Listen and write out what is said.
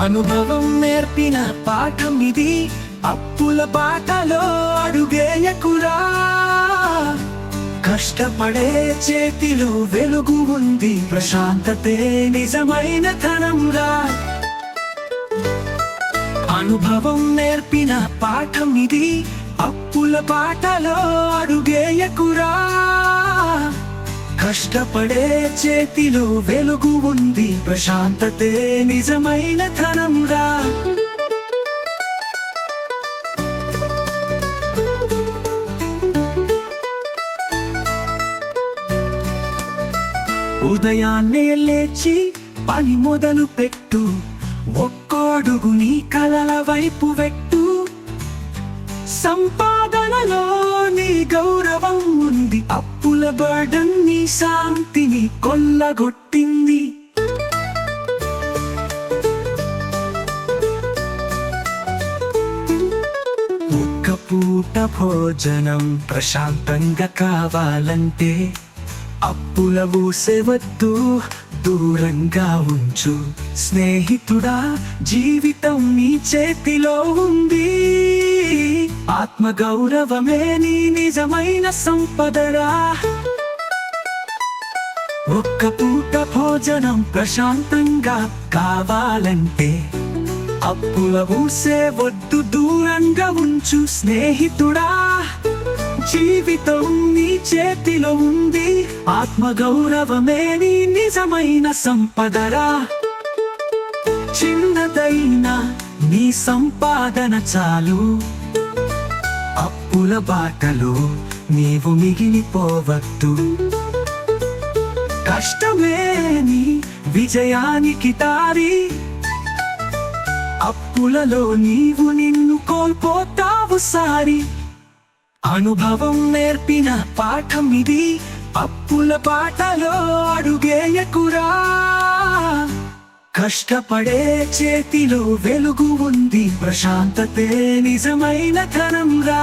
అనుభవం నేర్పిన పాఠం ఇది, అప్పుల బాటలో అడుగేయకురా. కష్టపడే చేతిలో వెలుగు ఉంది, ప్రశాంతతే నిజమైన ధనంరా. అనుభవం నేర్పిన పాఠం ఇది, అప్పుల బాటలో అడుగేయకురా. కష్టపడే చేతిలో వెలుగు ఉంది, ప్రశాంతతే నిజమైన ధనంరా. ఉదయాన్నే లేచి పని మొదలు పెట్టు, ఒక్కోడుగు నీ కలల వైపు వెట్టు. సంపాదనలో నీ గౌరవం ఉంది, అప్పుల బర్డన్ నీ శాంతిని కొల్లగొట్టింది. ఒక్క పూట భోజనం ప్రశాంతంగా కావాలంటే అప్పుల ఊసెవద్దు, దూరంగా ఉంచు. స్నేహితుడా, జీవితం నీ చేతిలో ఉంది, ఆత్మగౌరవమే నీ నిజమైన సంపదరా. ఒక్క పూట భోజనం ప్రశాంతంగా కావాలంటే అప్పుల ఊసెవద్దు, దూరంగా ఉంచు. స్నేహితుడా, జీవితం నీ చేతిలో ఉంది, ఆత్మగౌరవమే నీ నిజమైన సంపదరా. చిన్నదైన నీ సంపాదన చాలు, అప్పుల బాటలో నీవు మిగిలిపోవద్దు. కష్టమే నీ విజయానికి దారి, అప్పులలో నీవు నిన్ను కోల్పోతావు సారి. అనుభవం నేర్పిన పాఠం ఇది, అప్పుల బాటలో అడుగేయకురా. కష్టపడే చేతిలో వెలుగు ఉంది, ప్రశాంతతే నిజమైన ధనంరా.